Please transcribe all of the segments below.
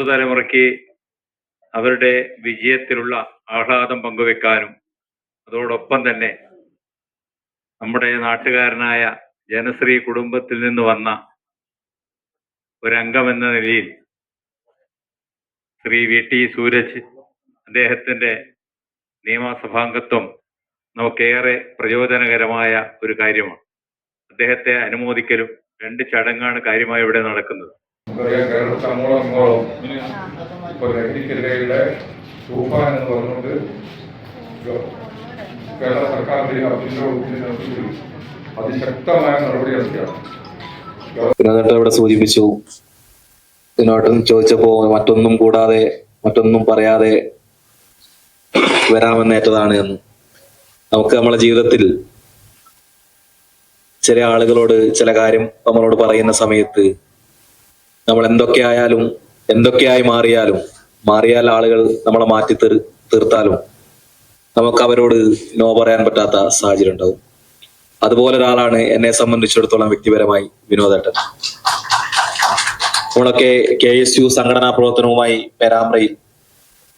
പുതുതലമുറയ്ക്ക് അവരുടെ വിജയത്തിലുള്ള ആഹ്ലാദം പങ്കുവെക്കാനും അതോടൊപ്പം തന്നെ നമ്മുടെ നാട്ടുകാരനായ ജനശ്രീ കുടുംബത്തിൽ നിന്ന് വന്ന ഒരംഗമെന്ന നിലയിൽ ശ്രീ വി ടി സൂരജ് അദ്ദേഹത്തിന്റെ നിയമസഭാംഗത്വം നമുക്കേറെ പ്രചോദനകരമായ ഒരു കാര്യമാണ്. അദ്ദേഹത്തെ അനുമോദിക്കലും രണ്ട് ചടങ്ങാണ് കാര്യമായി ഇവിടെ നടക്കുന്നത്. കേരള സർക്കാരിന്റെ അതിശക്തമായ നടപടിയാണ്. ഇവിടെ സൂചിപ്പിച്ചു. ഇതിനോട്ടും ചോദിച്ചപ്പോ മറ്റൊന്നും കൂടാതെ മറ്റൊന്നും പറയാതെ വരാമെന്നേറ്റതാണ് എന്ന്. നമുക്ക് നമ്മളെ ജീവിതത്തിൽ ചില ആളുകളോട് ചില കാര്യം നമ്മളോട് പറയുന്ന സമയത്ത് നമ്മൾ എന്തൊക്കെയായി മാറിയാൽ ആളുകൾ നമ്മളെ മാറ്റി തീർത്താലും നമുക്ക് അവരോട് നോ പറയാൻ പറ്റാത്ത സാഹചര്യം ഉണ്ടാവും. അതുപോലെ ഒരാളാണ് എന്നെ സംബന്ധിച്ചിടത്തോളം വ്യക്തിപരമായി വിനോദേട്ടൻ. നമ്മളൊക്കെ KSU സംഘടനാ പ്രവർത്തനവുമായി പേരാമ്പ്രയിൽ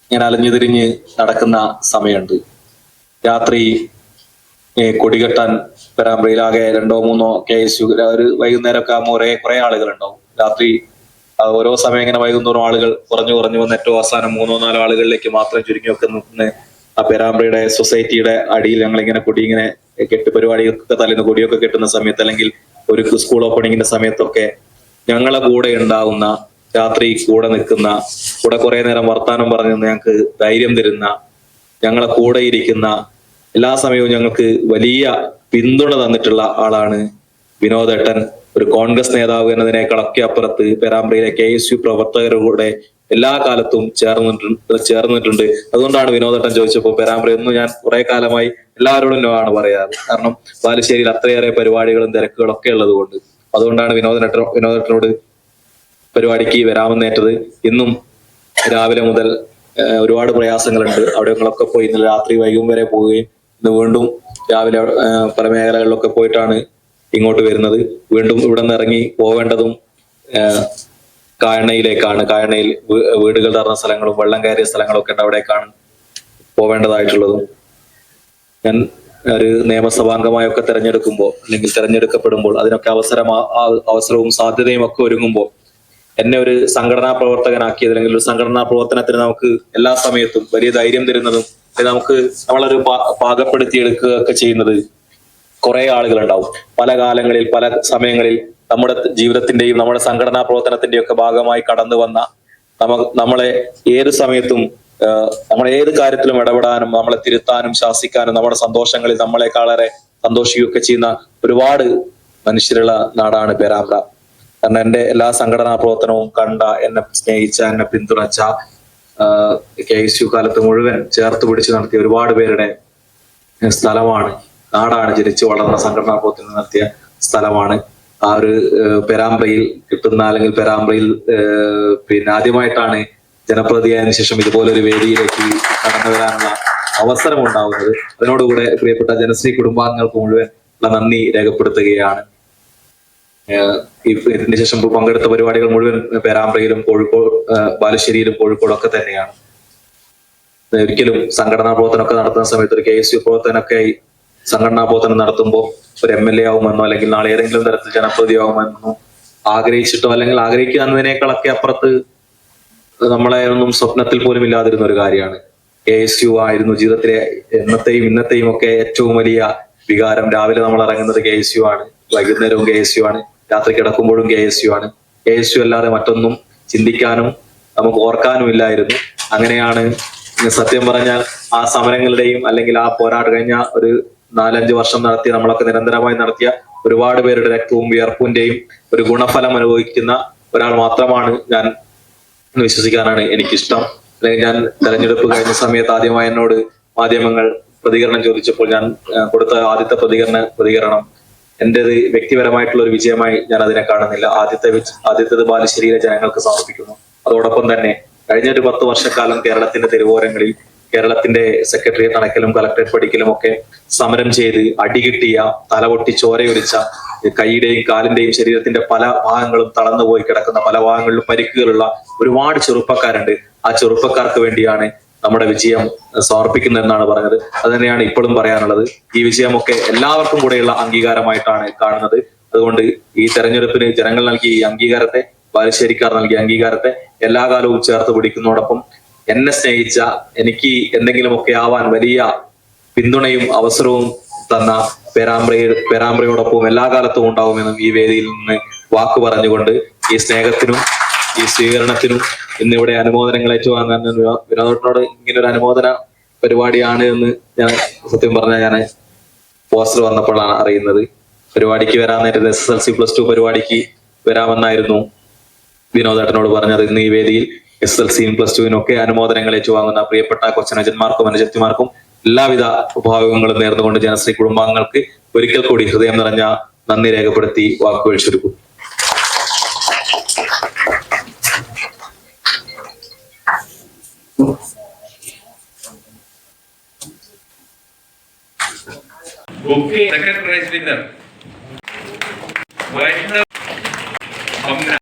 ഇങ്ങനെ അലഞ്ഞു തിരിഞ്ഞ് നടക്കുന്ന സമയമുണ്ട്. രാത്രി കൊടികെട്ടാൻ പേരാമ്പ്രയിലാകെ 2-3 KSU ഒരു വൈകുന്നേരമൊക്കെ ആകുമ്പോൾ കുറെ ആളുകൾ ഉണ്ടാവും. രാത്രി ഓരോ സമയം ഇങ്ങനെ വൈകുന്നോറും ആളുകൾ കുറഞ്ഞു വന്ന് ഏറ്റവും അവസാനം 3-4 ആളുകളിലേക്ക് മാത്രം ചുരുങ്ങി വെക്കുന്ന ആ പേരാമ്പ്രയുടെ സൊസൈറ്റിയുടെ അടിയിൽ ഞങ്ങളിങ്ങനെ കൊടി ഇങ്ങനെ കെട്ട് പരിപാടികൾക്ക് തലേന്ന് കൊടിയൊക്കെ കെട്ടുന്ന സമയത്ത്, അല്ലെങ്കിൽ ഒരു സ്കൂൾ ഓപ്പണിങ്ങിന്റെ സമയത്തൊക്കെ ഞങ്ങളെ കൂടെ ഉണ്ടാവുന്ന, രാത്രി കൂടെ നിൽക്കുന്ന, കൂടെ കുറെ നേരം വർത്താനം പറഞ്ഞു ഞങ്ങൾക്ക് ധൈര്യം തരുന്ന, ഞങ്ങളെ കൂടെ ഇരിക്കുന്ന, എല്ലാ സമയവും ഞങ്ങൾക്ക് വലിയ പിന്തുണ തന്നിട്ടുള്ള ആളാണ് വിനോദേട്ടൻ. ഒരു കോൺഗ്രസ് നേതാവ് എന്നതിനേക്കാളൊക്കെ അപ്പുറത്ത് പേരാമ്പ്രയിലെ KSU പ്രവർത്തകരുടെ എല്ലാ കാലത്തും ചേർന്നിട്ടുണ്ട്. അതുകൊണ്ടാണ് വിനോദേട്ടൻ ചോദിച്ചപ്പോൾ പേരാമ്പ്രയൊന്നും ഞാൻ കുറെ കാലമായി എല്ലാവരോടും ആണ് പറയാറ്. കാരണം ബാലുശ്ശേരിയിൽ അത്രയേറെ പരിപാടികളും തിരക്കുകളും ഒക്കെ ഉള്ളത് കൊണ്ട്. അതുകൊണ്ടാണ് വിനോദേട്ടനോട് പരിപാടിക്ക് വരാമെന്നേറ്റത്. ഇന്നും രാവിലെ മുതൽ ഒരുപാട് പ്രയാസങ്ങളുണ്ട്. അവിടെയൊക്കെ പോയി ഇന്നലെ രാത്രി വൈകും വരെ പോവുകയും ഇന്ന് വീണ്ടും രാവിലെ പല മേഖലകളിലൊക്കെ പോയിട്ടാണ് ഇങ്ങോട്ട് വരുന്നത്. വീണ്ടും ഇവിടെ നിന്ന് ഇറങ്ങി പോവേണ്ടതും കായണയിലേക്കാണ്. കായണയിൽ വീടുകൾ നിറഞ്ഞ സ്ഥലങ്ങളും വെള്ളം കയറിയ സ്ഥലങ്ങളൊക്കെ ഉണ്ട്, അവിടേക്കാണ് പോവേണ്ടതായിട്ടുള്ളതും. ഞാൻ ഒരു നിയമസഭാംഗമായൊക്കെ തെരഞ്ഞെടുക്കപ്പെടുമ്പോൾ അതിനൊക്കെ അവസരവും സാധ്യതയും ഒക്കെ ഒരുങ്ങുമ്പോൾ എന്നെ ഒരു സംഘടനാ പ്രവർത്തകനാക്കിയത്, അല്ലെങ്കിൽ ഒരു സംഘടനാ പ്രവർത്തനത്തിന് നമുക്ക് എല്ലാ സമയത്തും വലിയ ധൈര്യം തരുന്നതും നമുക്ക് നമ്മളൊരു പാകപ്പെടുത്തിയെടുക്കുകയൊക്കെ ചെയ്യുന്നത് കുറെ ആളുകളുണ്ടാവും. പല കാലങ്ങളിൽ പല സമയങ്ങളിൽ നമ്മുടെ ജീവിതത്തിന്റെയും നമ്മുടെ സംഘടനാ പ്രവർത്തനത്തിന്റെയും ഒക്കെ ഭാഗമായി കടന്നു വന്ന, നമ്മളെ ഏത് സമയത്തും നമ്മളെ ഏത് കാര്യത്തിലും ഇടപെടാനും നമ്മളെ തിരുത്താനും ശാസിക്കാനും നമ്മുടെ സന്തോഷങ്ങളിൽ നമ്മളെക്കാളേറെ സന്തോഷിക്കുകയൊക്കെ ചെയ്യുന്ന ഒരുപാട് മനുഷ്യരുള്ള നാടാണ് പേരാമ്പ്ര. കാരണം എന്റെ എല്ലാ സംഘടനാ പ്രവർത്തനവും കണ്ട, എന്നെ സ്നേഹിച്ച, എന്നെ പിന്തുണച്ച, KSU കാലത്ത് മുഴുവൻ ചേർത്ത് പിടിച്ച് നടത്തിയ ഒരുപാട് പേരുടെ സ്ഥലമാണ്, നാടാണ്. ജനിച്ചു വളർന്ന സംഘടനാ പ്രവർത്തനം നടത്തിയ സ്ഥലമാണ്. ആ ഒരു പേരാമ്പ്രയിൽ കിട്ടുന്ന, അല്ലെങ്കിൽ പേരാമ്പ്രയിൽ ആദ്യമായിട്ടാണ് ജനപ്രതിയായതിനു ശേഷം ഇതുപോലൊരു വേദിയിലേക്ക് കടന്നു വരാനുള്ള അവസരം ഉണ്ടാവുന്നത്. അതിനോടുകൂടെ പ്രിയപ്പെട്ട ജനശ്രീ കുടുംബാംഗങ്ങൾക്ക് മുഴുവൻ നന്ദി രേഖപ്പെടുത്തുകയാണ്. ഇതിന് ശേഷം പങ്കെടുത്ത പരിപാടികൾ മുഴുവൻ പേരാമ്പ്രയിലും ബാലുശ്ശേരിയിലും കോഴിക്കോടൊക്കെ തന്നെയാണ്. ഒരിക്കലും സംഘടനാ പ്രവർത്തനമൊക്കെ നടത്തുന്ന സമയത്ത് ഒരു KSU പ്രവർത്തനമൊക്കെ സംഘടനാ പ്രവർത്തനം നടത്തുമ്പോൾ ഒരു MLA ആവുമെന്നോ അല്ലെങ്കിൽ നാളെ ഏതെങ്കിലും തരത്തിൽ ജനപ്രതിയാവുമെന്നോ ആഗ്രഹിച്ചിട്ടോ അല്ലെങ്കിൽ ആഗ്രഹിക്കുന്നതിനേക്കാളൊക്കെ അപ്പുറത്ത് നമ്മളെ ഒന്നും സ്വപ്നത്തിൽ പോലും ഇല്ലാതിരുന്ന ഒരു കാര്യമാണ്. KSU ആയിരുന്നു ജീവിതത്തിലെ ഇന്നത്തെയും ഒക്കെ ഏറ്റവും വലിയ വികാരം. രാവിലെ നമ്മൾ ഇറങ്ങുന്നത് KSU ആണ്, വൈകുന്നേരവും KSU ആണ്, രാത്രി കിടക്കുമ്പോഴും KSU ആണ്. KSU അല്ലാതെ മറ്റൊന്നും ചിന്തിക്കാനും നമുക്ക് ഓർക്കാനും ഇല്ലായിരുന്നു. അങ്ങനെയാണ് സത്യം പറഞ്ഞാൽ ആ സമരങ്ങളുടെയും അല്ലെങ്കിൽ ആ പോരാട്ടം കഴിഞ്ഞ ഒരു 4-5 വർഷം നടത്തിയ, നമ്മളൊക്കെ നിരന്തരമായി നടത്തിയ ഒരുപാട് പേരുടെ രക്തവും വിയർപ്പിന്റെയും ഒരു ഗുണഫലം അനുഭവിക്കുന്ന ഒരാൾ മാത്രമാണ് ഞാൻ എന്ന് വിശ്വസിക്കാനാണ് എനിക്കിഷ്ടം. അല്ലെങ്കിൽ ഞാൻ തെരഞ്ഞെടുപ്പ് കഴിഞ്ഞ സമയത്ത് ആദ്യമായി എന്നോട് മാധ്യമങ്ങൾ പ്രതികരണം ചോദിച്ചപ്പോൾ ഞാൻ കൊടുത്ത ആദ്യത്തെ പ്രതികരണം എന്റേത് വ്യക്തിപരമായിട്ടുള്ള ഒരു വിജയമായി ഞാൻ അതിനെ കാണുന്നില്ല. ആദ്യത്തേത് ബാലുശ്ശേരിയിലെ ജനങ്ങൾക്ക് സമർപ്പിക്കുന്നു. അതോടൊപ്പം തന്നെ കഴിഞ്ഞ ഒരു 10 വർഷക്കാലം കേരളത്തിന്റെ തെരുവോരങ്ങളിൽ കേരളത്തിന്റെ സെക്രട്ടേറിയറ്റ് അടക്കലും കളക്ടറേറ്റ് പഠിക്കലും ഒക്കെ സമരം ചെയ്ത് അടികിട്ടിയ, തലപൊട്ടി ചോരയൊലിച്ച, കൈയുടെയും കാലിന്റെയും ശരീരത്തിന്റെ പല ഭാഗങ്ങളും തളർന്നുപോയി കിടക്കുന്ന, പല ഭാഗങ്ങളിലും പരിക്കുകളുള്ള ഒരുപാട് ചെറുപ്പക്കാരുണ്ട്. ആ ചെറുപ്പക്കാർക്ക് വേണ്ടിയാണ് നമ്മുടെ വിജയം സമർപ്പിക്കുന്നതെന്നാണ് പറഞ്ഞത്. അത് തന്നെയാണ് ഇപ്പോഴും പറയാനുള്ളത്. ഈ വിജയമൊക്കെ എല്ലാവർക്കും കൂടെയുള്ള അംഗീകാരമായിട്ടാണ് കാണുന്നത്. അതുകൊണ്ട് ഈ തെരഞ്ഞെടുപ്പിന് ജനങ്ങൾ നൽകിയ ഈ അംഗീകാരത്തെ, ബാലുശ്ശേരിക്കാർ നൽകിയ അംഗീകാരത്തെ എല്ലാ കാലവും ചേർത്ത് പിടിക്കുന്നതോടൊപ്പം എന്നെ സ്നേഹിച്ച, എനിക്ക് എന്തെങ്കിലുമൊക്കെ ആവാൻ വലിയ പിന്തുണയും അവസരവും തന്ന പേരാമ്പ്രയോടൊപ്പം എല്ലാ കാലത്തും ഉണ്ടാവുമെന്നും ഈ വേദിയിൽ നിന്ന് വാക്കു പറഞ്ഞുകൊണ്ട് ഈ സ്നേഹത്തിനും ഈ സ്വീകരണത്തിനും ഇന്നിവിടെ അനുമോദനങ്ങൾ ഏറ്റുവാങ്ങാൻ വിനോദനോട് ഇങ്ങനൊരു അനുമോദന പരിപാടിയാണ് എന്ന് ഞാൻ സത്യം പറഞ്ഞാൽ ഞാൻ പോസ്റ്റർ വന്നപ്പോഴാണ് അറിയുന്നത്. പരിപാടിക്ക് വരാൻ നേരത്തെ SSLC+2 പരിപാടിക്ക് വരാമെന്നായിരുന്നു വിനോദേട്ടനോട് പറഞ്ഞത്. ഇന്ന് ഈ വേദിയിൽ SSLCയും +2വിനും ഒക്കെ അനുമോദനങ്ങൾ ഏറ്റുവാങ്ങുന്ന പ്രിയപ്പെട്ട കൊച്ചനുജന്മാർക്കും അനുജത്തിമാർക്കും എല്ലാവിധ ഭാവുകങ്ങളും നേർന്നുകൊണ്ട് ജനശ്രീ കുടുംബാംഗങ്ങൾക്ക് ഒരിക്കൽ കൂടി ഹൃദയം നിറഞ്ഞ നന്ദി രേഖപ്പെടുത്തി വാക്കുകൾ ചുരുക്കും. Second prize winner Vaishnav Amna.